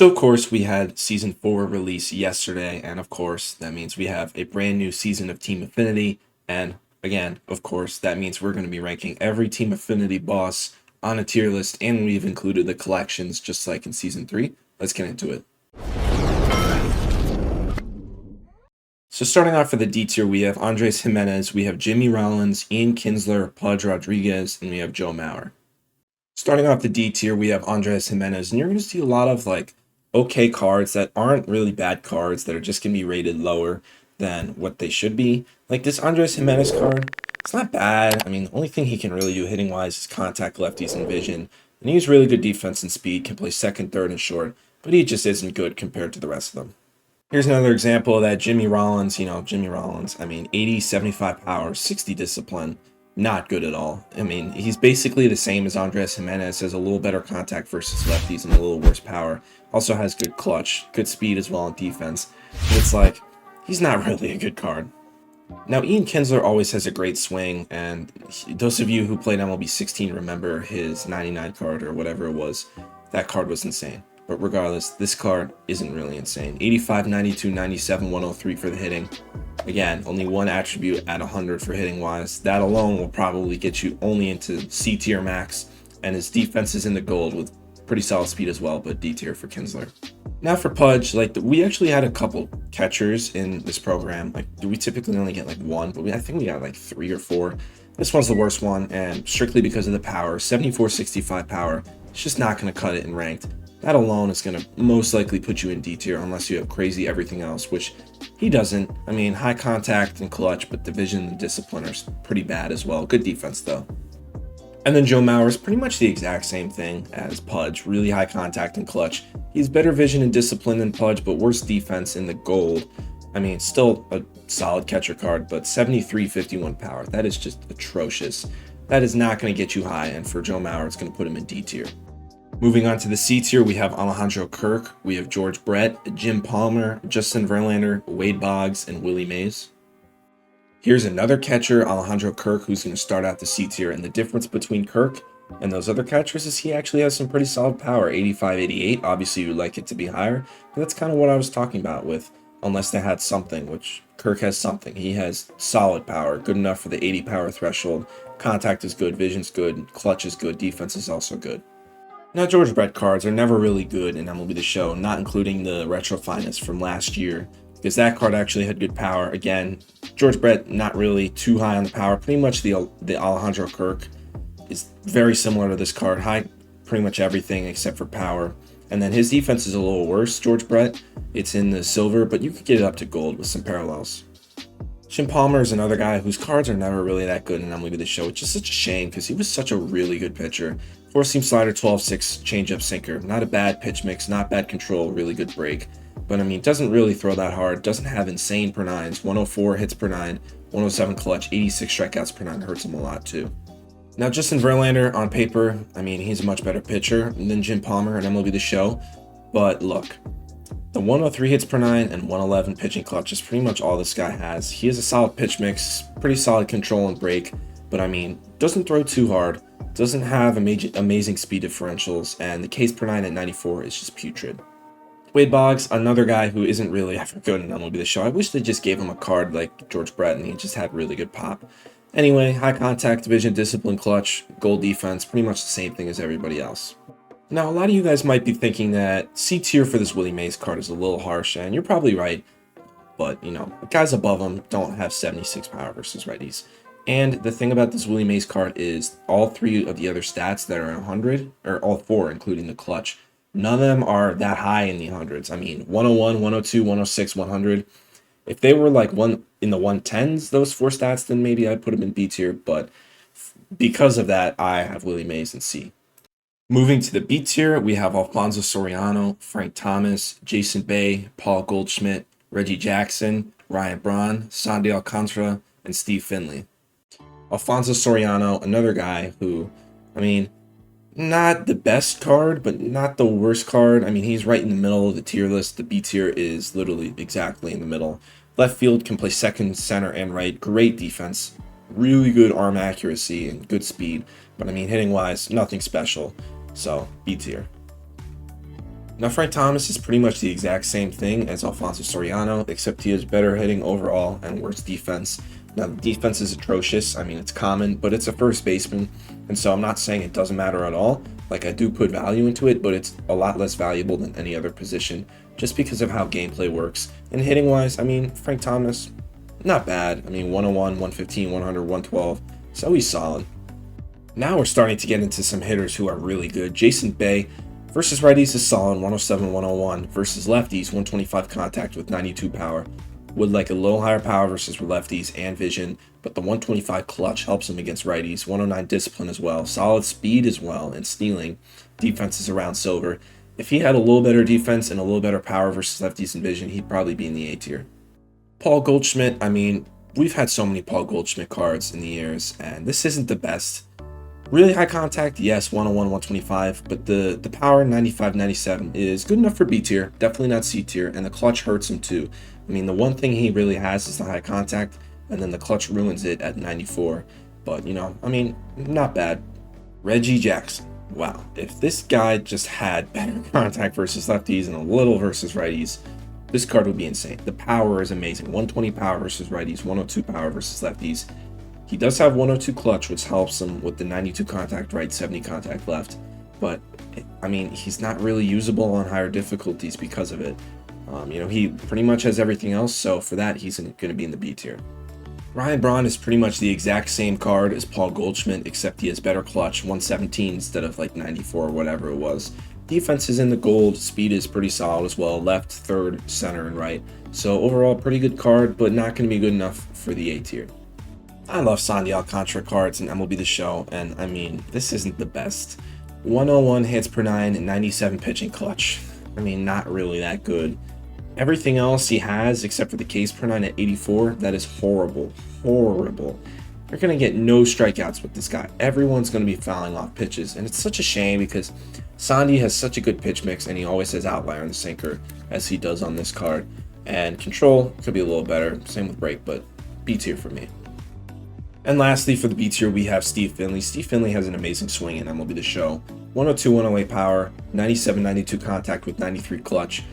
So, of course, we had Season 4 release yesterday, and of course, that means we have a brand new season of Team Affinity. And again, of course, that means we're going to be ranking every Team Affinity boss on a tier list, and we've included the collections just like in Season 3. Let's get into it. So, starting off for the D tier, we have Andres Jimenez, we have Jimmy Rollins, Ian Kinsler, Pudge Rodriguez, and we have Joe Mauer. Starting off the D tier, we have Andres Jimenez, and you're going to see a lot of okay cards that aren't really bad cards that are just going to be rated lower than what they should be. Like this Andres Jimenez card, it's not bad. I mean, the only thing he can really do hitting wise is contact lefties and vision. And he has really good defense and speed, can play second, third, and short, but he just isn't good compared to the rest of them. Here's another example of that Jimmy Rollins, I mean, 80, 75 power, 60 discipline. Not good at all. I mean, he's basically the same as Andres Jimenez, has a little better contact versus lefties and a little worse power. Also has good clutch, good speed as well on defense. But it's like, he's not really a good card. Now, Ian Kinsler always has a great swing, and those of you who played MLB 16 remember his 99 card or whatever it was. That card was insane. But regardless, this card isn't really insane. 85, 92, 97, 103 for the hitting. Again, only one attribute at 100 for hitting wise. That alone will probably get you only into C tier max, and his defense is in the gold with pretty solid speed as well, but D tier for Kinsler. Now for Pudge, we actually had a couple catchers in this program. We typically only get one, but I think we got 3 or 4. This one's the worst one, and strictly because of the power, 74-65 power. It's just not going to cut it in ranked. That alone is going to most likely put you in D tier unless you have crazy everything else, which he doesn't. I mean, high contact and clutch, but division and discipline are pretty bad as well. Good defense, though. And then Joe Mauer is pretty much the exact same thing as Pudge. Really high contact and clutch. He's better vision and discipline than Pudge, but worse defense in the gold. I mean, still a solid catcher card, but 73-51 power. That is just atrocious. That is not going to get you high, and for Joe Mauer, it's going to put him in D tier. Moving on to the C tier, we have Alejandro Kirk, we have George Brett, Jim Palmer, Justin Verlander, Wade Boggs, and Willie Mays. Here's another catcher, Alejandro Kirk, who's going to start out the C tier, and the difference between Kirk and those other catchers is he actually has some pretty solid power, 85, 88. Obviously, you'd like it to be higher, but that's kind of what I was talking about with unless they had something, which Kirk has something. He has solid power, good enough for the 80 power threshold. Contact is good, vision's good, clutch is good, defense is also good. Now, George Brett cards are never really good in MLB The Show, not including the Retro Finest from last year, because that card actually had good power. Again, George Brett not really too high on the power. Pretty much the Alejandro Kirk is very similar to this card, high pretty much everything except for power. And then his defense is a little worse, George Brett. It's in the silver, but you could get it up to gold with some parallels. Jim Palmer is another guy whose cards are never really that good in MLB The Show, which is such a shame because he was such a really good pitcher. 4-seam slider, 12-6, changeup, sinker. Not a bad pitch mix, not bad control, really good break. But I mean, doesn't really throw that hard, doesn't have insane per nines, 104 hits per nine, 107 clutch, 86 strikeouts per nine, hurts him a lot too. Now, Justin Verlander, on paper, I mean, he's a much better pitcher than Jim Palmer in MLB The Show. But look, the 103 hits per nine and 111 pitching clutch is pretty much all this guy has. He has a solid pitch mix, pretty solid control and break, but I mean, doesn't throw too hard, doesn't have amazing speed differentials, and the Ks per nine at 94 is just putrid. Wade Boggs, another guy who isn't really ever good in MLB The Show. I wish they just gave him a card like George Brett and he just had really good pop. Anyway, high contact, division, discipline, clutch, goal defense, pretty much the same thing as everybody else. Now, a lot of you guys might be thinking that C tier for this Willie Mays card is a little harsh, and you're probably right. But, the guys above him don't have 76 power versus righties. And the thing about this Willie Mays card is all 3 of the other stats that are 100, or all 4, including the clutch, none of them are that high in the hundreds. I mean, 101, 102, 106, 100. If they were one in the 110s, those 4 stats, then maybe I'd put them in B tier. But because of that, I have Willie Mays in C. Moving to the B tier, we have Alfonso Soriano, Frank Thomas, Jason Bay, Paul Goldschmidt, Reggie Jackson, Ryan Braun, Sandy Alcantara, and Steve Finley. Alfonso Soriano, another guy who, I mean, not the best card, but not the worst card. I mean, he's right in the middle of the tier list. The B tier is literally exactly in the middle. Left field, can play second, center, and right. Great defense. Really good arm accuracy and good speed. But I mean, hitting-wise, nothing special. So, B tier. Now, Frank Thomas is pretty much the exact same thing as Alfonso Soriano, except he has better hitting overall and worse defense. Now, the defense is atrocious. I mean, it's common, but it's a first baseman, and so I'm not saying it doesn't matter at all. Like, I do put value into it, but it's a lot less valuable than any other position just because of how gameplay works. And hitting-wise, I mean, Frank Thomas, not bad. I mean, 101, 115, 100, 112, so he's solid. Now we're starting to get into some hitters who are really good. Jason Bay versus righties is solid, 107, 101. Versus lefties, 125 contact with 92 power. Would like a little higher power versus lefties and vision, but the 125 clutch helps him against righties. 109 discipline as well. Solid speed as well, and stealing. Defense is around silver. If he had a little better defense and a little better power versus lefties and vision, he'd probably be in the A tier. Paul Goldschmidt, I mean, we've had so many Paul Goldschmidt cards in the years, and this isn't the best. Really high contact, yes, 101, 125, but the power, 95, 97, is good enough for B tier, definitely not C tier, and the clutch hurts him too. I mean, the one thing he really has is the high contact, and then the clutch ruins it at 94. But, you know, I mean, not bad. Reggie Jackson. Wow, if this guy just had better contact versus lefties and a little versus righties, this card would be insane. The power is amazing. 120 power versus righties, 102 power versus lefties. He does have 102 clutch, which helps him with the 92 contact right, 70 contact left. But, I mean, he's not really usable on higher difficulties because of it. You know, he pretty much has everything else, so for that, he's going to be in the B tier. Ryan Braun is pretty much the exact same card as Paul Goldschmidt, except he has better clutch, 117 instead of like 94 or whatever it was. Defense is in the gold, speed is pretty solid as well, left, third, center, and right. So overall, pretty good card, but not going to be good enough for the A tier. I love Sandy Alcantara cards in MLB The Show, and I mean, this isn't the best. 101 hits per 9 and 97 pitching clutch. I mean, not really that good. Everything else he has, except for the Ks per 9 at 84, that is horrible. Horrible. You're going to get no strikeouts with this guy. Everyone's going to be fouling off pitches, and it's such a shame because Sandy has such a good pitch mix, and he always has outlier in the sinker, as he does on this card. And control could be a little better, same with break, but B tier for me. And lastly, for the B tier, we have Steve Finley. Steve Finley has an amazing swing in MLB The Show. 102, 108 power, 97, 92 contact with 93 clutch.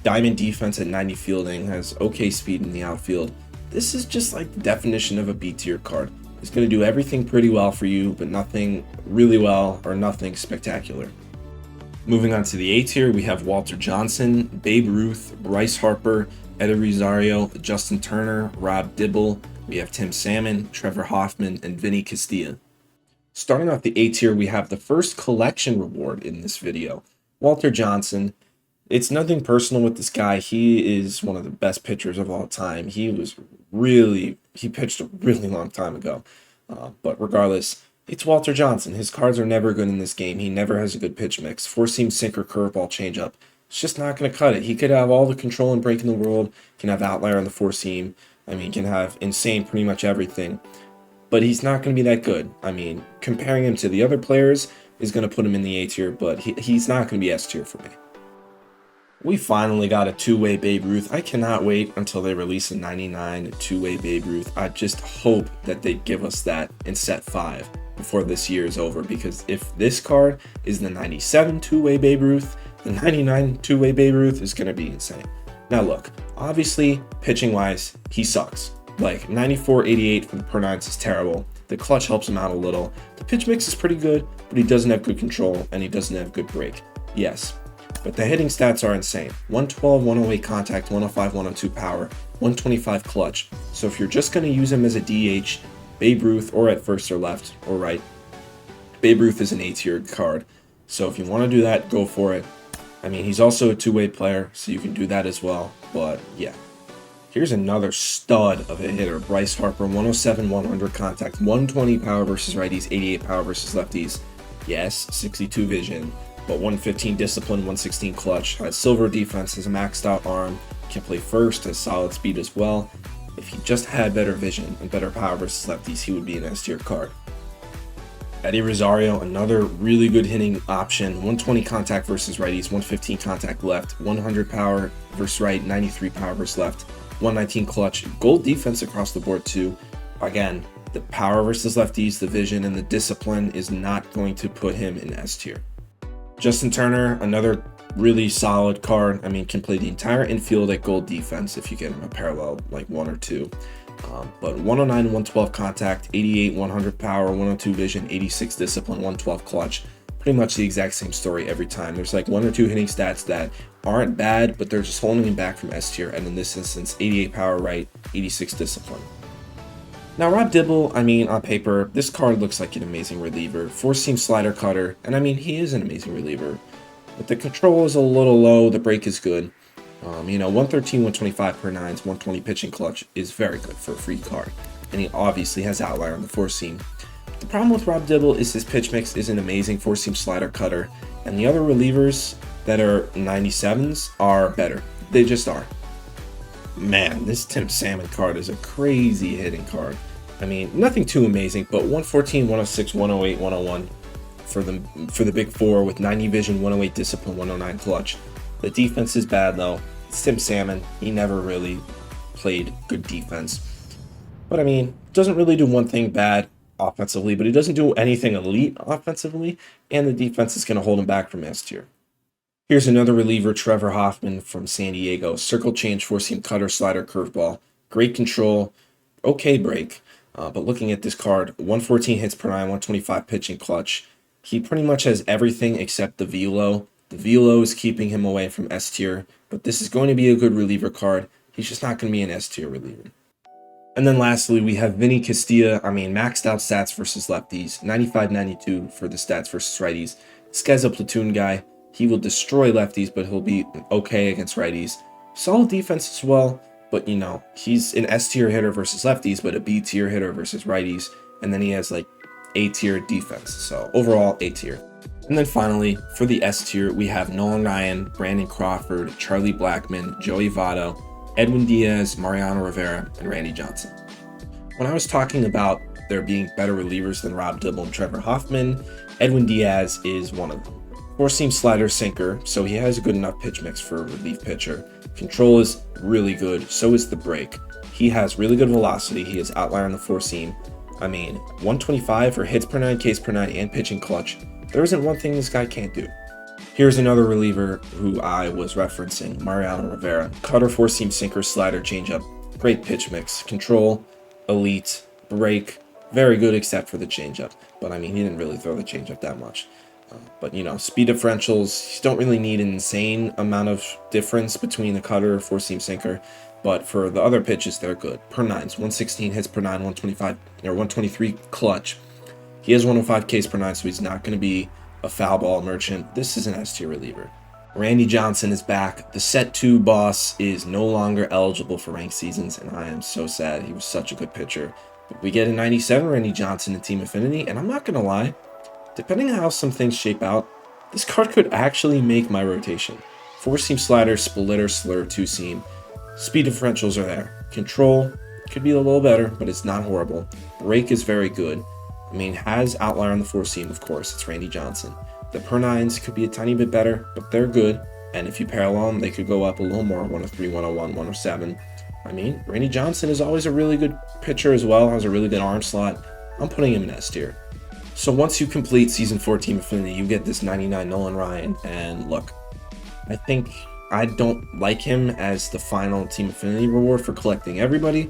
Diamond defense at 90 fielding, has okay speed in the outfield. This is just like the definition of a B tier card. It's going to do everything pretty well for you, but nothing really well or nothing spectacular. Moving on to the A tier, we have Walter Johnson, Babe Ruth, Bryce Harper, Eddie Rosario, Justin Turner, Rob Dibble. We have Tim Salmon, Trevor Hoffman, and Vinny Castilla. Starting off the A tier, we have the first collection reward in this video. Walter Johnson. It's nothing personal with this guy. He is one of the best pitchers of all time. He pitched a really long time ago. But regardless, it's Walter Johnson. His cards are never good in this game. He never has a good pitch mix. Four-seam, sinker, curveball, changeup. It's just not going to cut it. He could have all the control and break in the world. Can have outlier on the four-seam. I mean, can have insane pretty much everything. But he's not going to be that good. I mean, comparing him to the other players is going to put him in the A tier, but he's not going to be S tier for me. We finally got a two-way Babe Ruth. I cannot wait until they release a 99 two-way Babe Ruth. I just hope that they give us that in set 5 before this year is over, because if this card is the 97 two-way Babe Ruth, the 99 two-way Babe Ruth is going to be insane. Now look, obviously, pitching-wise, he sucks. Like, 94, 88 for the per 9s is terrible. The clutch helps him out a little. The pitch mix is pretty good, but he doesn't have good control, and he doesn't have good break. Yes. But the hitting stats are insane. 112, 108 contact, 105, 102 power, 125 clutch. So if you're just going to use him as a DH, Babe Ruth, or at first or left or right, Babe Ruth is an A tier card. So if you want to do that, go for it. I mean, he's also a two-way player, so you can do that as well. But yeah. Here's another stud of a hitter. Bryce Harper, 107, 100 contact, 120 power versus righties, 88 power versus lefties. Yes, 62 vision, but 115 discipline, 116 clutch. Has silver defense, has a maxed out arm, can play first, has solid speed as well. If he just had better vision and better power versus lefties, he would be an S tier card. Eddie Rosario, another really good hitting option. 120 contact versus righties, 115 contact left, 100 power versus right, 93 power versus left, 119 clutch. Gold defense across the board too. Again, the power versus lefties, the vision, and the discipline is not going to put him in S tier. Justin Turner, another really solid card. I mean, can play the entire infield at gold defense if you get him a parallel like 1 or 2. But 109, 112 contact, 88, 100 power, 102 vision, 86 discipline, 112 clutch. Pretty much the exact same story every time. There's like 1 or 2 hitting stats that aren't bad, but they're just holding him back from S tier. And in this instance, 88 power right, 86 discipline. Now, Rob Dibble, I mean, on paper, this card looks like an amazing reliever. 4-seam slider cutter, and I mean, he is an amazing reliever. But the control is a little low, the break is good. 113, 125 per 9s, 120 pitching clutch is very good for a free card. And he obviously has outlier on the 4-seam. The problem with Rob Dibble is his pitch mix is an amazing 4-seam slider cutter, and the other relievers that are 97s are better. They just are. Man, this Tim Salmon card is a crazy hitting card. I mean, nothing too amazing, but 114, 106, 108, 101 for the big four with 90 vision, 108 discipline, 109 clutch. The defense is bad though. It's Tim Salmon. He never really played good defense. But I mean, doesn't really do one thing bad offensively, but he doesn't do anything elite offensively, and the defense is going to hold him back from S tier. Here's another reliever, Trevor Hoffman from San Diego. Circle change, 4-seam cutter, slider, curveball. Great control, okay break. But looking at this card, 114 hits per 9, 125 pitching clutch. He pretty much has everything except the velo. The velo is keeping him away from S tier, but this is going to be a good reliever card. He's just not going to be an S tier reliever. And then lastly, we have Vinny Castilla. I mean, maxed out stats versus lefties. 95-92 for the stats versus righties. This guy's a platoon guy. He will destroy lefties, but he'll be okay against righties. Solid defense as well, but he's an S tier hitter versus lefties, but a B tier hitter versus righties. And then he has like A tier defense. So overall, A tier. And then finally, for the S tier, we have Nolan Ryan, Brandon Crawford, Charlie Blackmon, Joey Votto, Edwin Diaz, Mariano Rivera, and Randy Johnson. When I was talking about there being better relievers than Rob Dibble and Trevor Hoffman, Edwin Diaz is one of them. 4-seam slider sinker, so he has a good enough pitch mix for a relief pitcher. Control is really good, so is the break. He has really good velocity, he has outlier on the 4-seam. I mean, 125 for hits per 9, Ks per 9, and pitching clutch. There isn't one thing this guy can't do. Here's another reliever who I was referencing, Mariano Rivera. Cutter, 4-seam sinker, slider, changeup. Great pitch mix. Control, elite, break, very good except for the changeup. But I mean, he didn't really throw the changeup that much. But speed differentials, you don't really need an insane amount of difference between the cutter, 4-seam sinker. But for the other pitches, they're good. Per 9s, 116 hits per 9, 125 or 123 clutch. He has 105 Ks per 9, so he's not going to be a foul ball merchant. This is an S tier reliever. Randy Johnson is back. The set 2 boss is no longer eligible for ranked seasons, and I am so sad. He was such a good pitcher. But we get a 97 Randy Johnson in Team Affinity, and I'm not going to lie, depending on how some things shape out, this card could actually make my rotation. 4-seam slider, splitter, slur, 2-seam. Speed differentials are there. Control could be a little better, but it's not horrible. Break is very good. I mean, has outlier on the 4-seam, of course. It's Randy Johnson. The per 9s could be a tiny bit better, but they're good. And if you parallel them, they could go up a little more. 103, 101, 107. I mean, Randy Johnson is always a really good pitcher as well. Has a really good arm slot. I'm putting him in S tier. So once you complete Season 4 Team Affinity, you get this 99 Nolan Ryan. And look, I think I don't like him as the final Team Affinity reward for collecting everybody.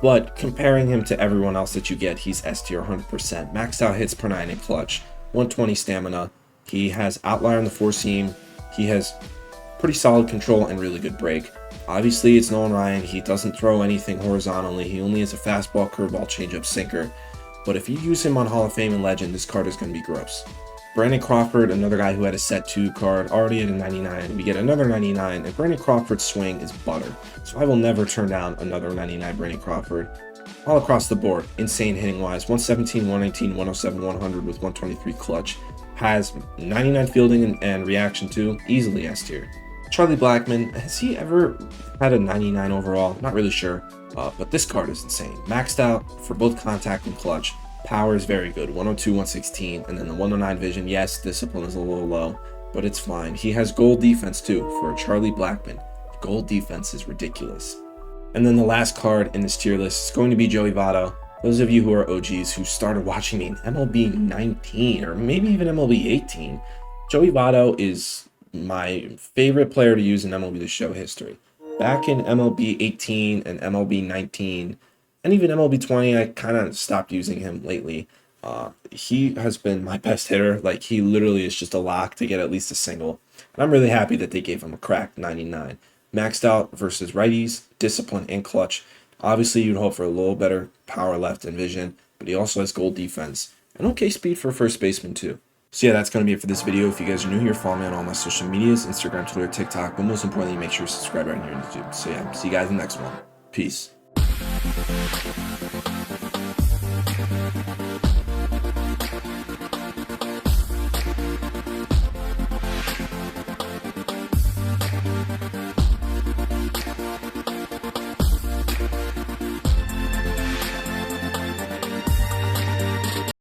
But comparing him to everyone else that you get, he's S tier 100%. Maxed out hits per 9 in clutch, 120 stamina. He has outlier on the 4-seam. He has pretty solid control and really good break. Obviously, it's Nolan Ryan. He doesn't throw anything horizontally. He only has a fastball, curveball, changeup, sinker. But if you use him on Hall of Fame and Legend, this card is going to be gross. Brandon Crawford, another guy who had a set 2 card, already at a 99. We get another 99, and Brandon Crawford's swing is butter. So I will never turn down another 99 Brandon Crawford. All across the board, insane hitting-wise. 117, 119, 107, 100 with 123 clutch. Has 99 fielding and reaction too, easily S tier. Charlie Blackmon, has he ever had a 99 overall? Not really sure, but this card is insane. Maxed out for both contact and clutch. Power is very good, 102, 116, and then the 109 vision. Yes, discipline is a little low, but it's fine. He has gold defense too for Charlie Blackmon. Gold defense is ridiculous. And then the last card in this tier list is going to be Joey Votto. Those of you who are OGs who started watching me in MLB 19 or maybe even MLB 18, Joey Votto is my favorite player to use in MLB The Show history. Back in MLB 18 and MLB 19, and even MLB 20, I kind of stopped using him lately. He has been my best hitter. Like, he literally is just a lock to get at least a single. And I'm really happy that they gave him a cracked 99. Maxed out versus righties, discipline, and clutch. Obviously, you'd hope for a little better power left and vision, but he also has gold defense and okay speed for first baseman too. So yeah, that's going to be it for this video. If you guys are new here, follow me on all my social medias, Instagram, Twitter, TikTok, but most importantly, make sure you subscribe right here on YouTube. So yeah, see you guys in the next one. Peace.